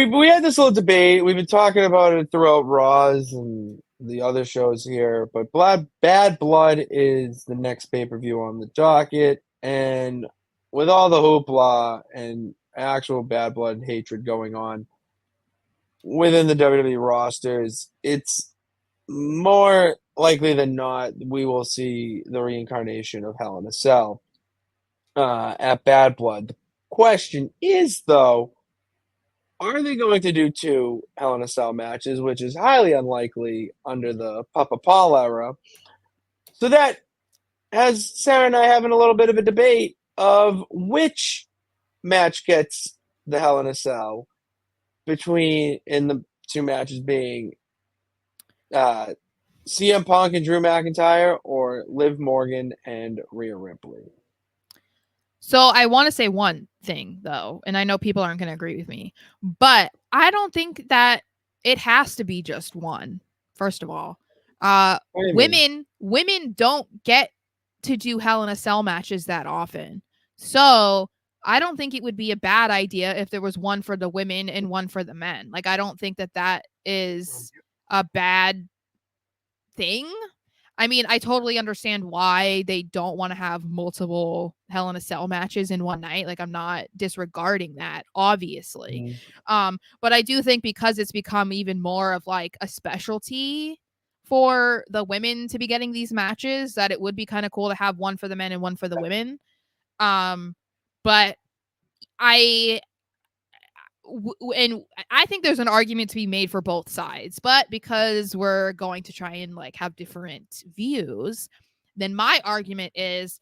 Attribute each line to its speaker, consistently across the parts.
Speaker 1: we had this little debate. We've been talking about it throughout Raws and the other shows here, but Bad Blood is the next pay-per-view on the docket, and with all the hoopla and actual Bad Blood hatred going on within the WWE rosters, it's more likely than not we will see the reincarnation of Hell in a Cell at Bad Blood. The question is, though, are they going to do two Hell in a Cell matches, which is highly unlikely under the Papa Paul era? So that has Sarah and I having a little bit of a debate of which match gets the Hell in a Cell between in the two matches being CM Punk and Drew McIntyre or Liv Morgan and Rhea Ripley.
Speaker 2: So I want to say one thing, though, and I know people aren't going to agree with me, but I don't think that it has to be just one, first of all. Women don't get to do Hell in a Cell matches that often. So I don't think it would be a bad idea if there was one for the women and one for the men. Like, I don't think that that is a bad thing. I mean, I totally understand why they don't want to have multiple Hell in a Cell matches in one night. Like, I'm not disregarding that, obviously. But I do think because it's become even more of like a specialty for the women to be getting these matches, that it would be kind of cool to have one for the men and one for the women. But and I think there's an argument to be made for both sides, but because we're going to try and like have different views, then my argument is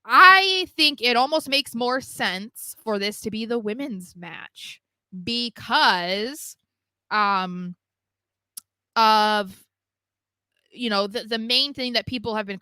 Speaker 2: I think it almost makes more sense for this to be the women's match because of the main thing that people have been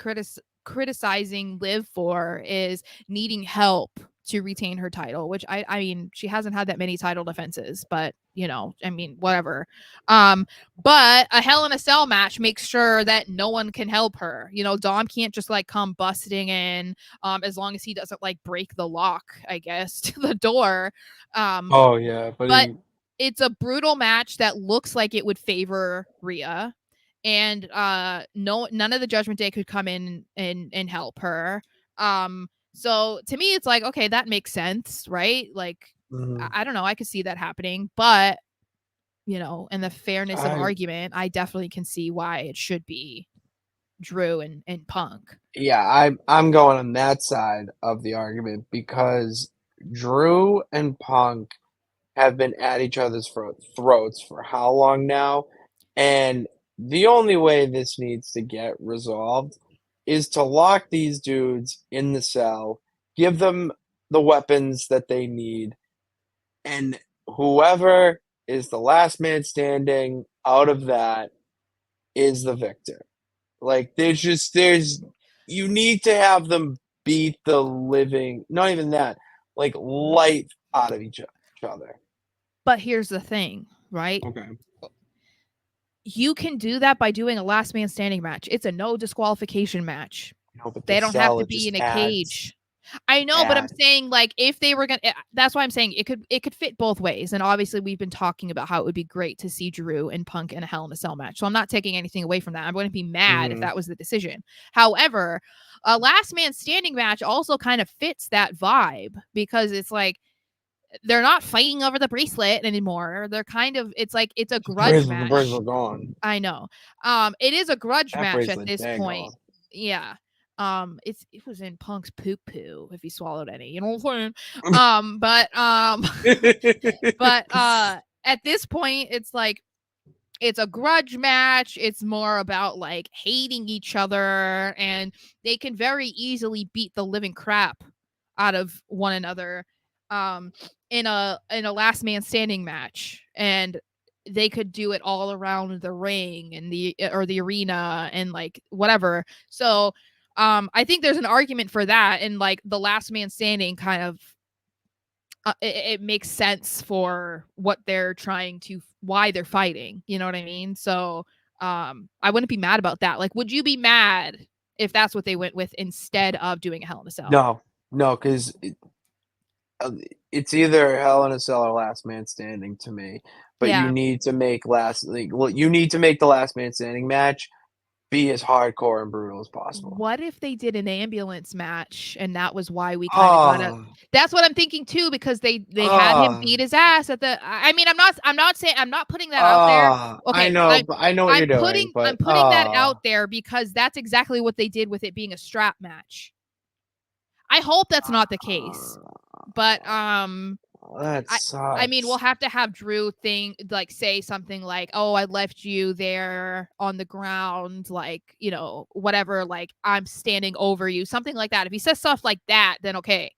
Speaker 2: criticizing Liv for is needing help to retain her title, which I mean, she hasn't had that many title defenses, but I mean, whatever. But a Hell in a Cell match makes sure that no one can help her. Dom can't just like come busting in, as long as he doesn't like break the lock, I guess, to the door. But it's a brutal match that looks like it would favor Rhea. And none of the Judgment Day could come in and help her. So to me, it's like, okay, that makes sense, right? Like, I don't know, I could see that happening, but in the fairness of argument, I definitely can see why it should be Drew and Punk.
Speaker 1: Yeah, I'm going on that side of the argument because Drew and Punk have been at each other's throats for how long now? And the only way this needs to get resolved is to lock these dudes in the cell, give them the weapons that they need, and whoever is the last man standing out of that is the victor. Like, you need to have them beat the living, not even that, like, life out of each other.
Speaker 2: But here's the thing, right?
Speaker 1: Okay.
Speaker 2: You can do that by doing a last man standing match. It's a no disqualification match.
Speaker 1: No, but
Speaker 2: they don't have to be in a cage. I know, but I'm saying, like, if they were gonna, that's why I'm saying it could fit both ways. And obviously, we've been talking about how it would be great to see Drew and Punk in a Hell in a Cell match. So I'm not taking anything away from that. I'm going to be mad if that was the decision. However, a last man standing match also kind of fits that vibe because it's like they're not fighting over the bracelet anymore. They're kind of, it's like it's a grudge match.
Speaker 1: The bracelet gone.
Speaker 2: I know. It is a grudge match at this point. Yeah. It was in Punk's poop poo if he swallowed any, you know what I'm saying? But at this point, it's like it's a grudge match. It's more about like hating each other, and they can very easily beat the living crap out of one another in a last man standing match, and they could do it all around the ring and the arena and like whatever. So I think there's an argument for that, and like the last man standing kind of it makes sense for what they're why they're fighting. You know what I mean? So I wouldn't be mad about that. Like, would you be mad if that's what they went with instead of doing a Hell in a Cell?
Speaker 1: No, because it's either Hell in a Cell or Last Man Standing to me. But you
Speaker 2: Yeah.
Speaker 1: need to make you need to make the Last Man Standing match be as hardcore and brutal as possible.
Speaker 2: What if they did an ambulance match and that was why we kind of got it?
Speaker 1: Oh,
Speaker 2: That's what I'm thinking too, because they had him
Speaker 1: oh,
Speaker 2: beat his ass at the. I mean, I'm not saying, I'm not putting that out there.
Speaker 1: I
Speaker 2: Okay,
Speaker 1: know, but I know what you're
Speaker 2: I'm
Speaker 1: doing,
Speaker 2: putting
Speaker 1: but
Speaker 2: I'm putting that out there because that's exactly what they did with it being a strap match. I hope that's not the case, but
Speaker 1: that
Speaker 2: I I mean, we'll
Speaker 1: sucks.
Speaker 2: have to have Drew say something like, "Oh, I left you there on the ground, like, whatever, like I'm standing over you," something like that. If he says stuff like that, then okay.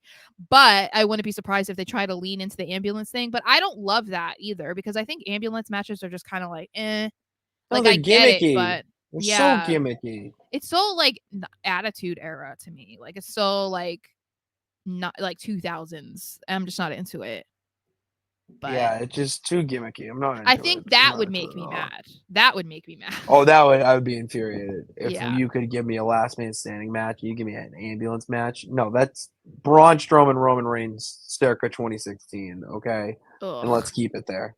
Speaker 2: But I wouldn't be surprised if they try to lean into the ambulance thing. But I don't love that either because I think ambulance matches are just kind of like, eh.
Speaker 1: No,
Speaker 2: Like
Speaker 1: they're
Speaker 2: I get it,
Speaker 1: gimmicky.
Speaker 2: but
Speaker 1: They're so
Speaker 2: yeah,
Speaker 1: gimmicky.
Speaker 2: it's so like attitude era to me. Like it's so like not like 2000s. I'm just not into it. But
Speaker 1: Yeah, it's just too gimmicky. I'm not
Speaker 2: I
Speaker 1: into it.
Speaker 2: think
Speaker 1: I'm
Speaker 2: that
Speaker 1: not
Speaker 2: would
Speaker 1: into it
Speaker 2: make
Speaker 1: at
Speaker 2: me
Speaker 1: all.
Speaker 2: mad. That would make me mad.
Speaker 1: Oh, I would be infuriated if
Speaker 2: Yeah.
Speaker 1: you could give me a last man standing match. You give me an ambulance match. No, that's Braun Strowman, Roman Reigns, circa 2016. Okay, and
Speaker 2: Ugh.
Speaker 1: let's keep it there.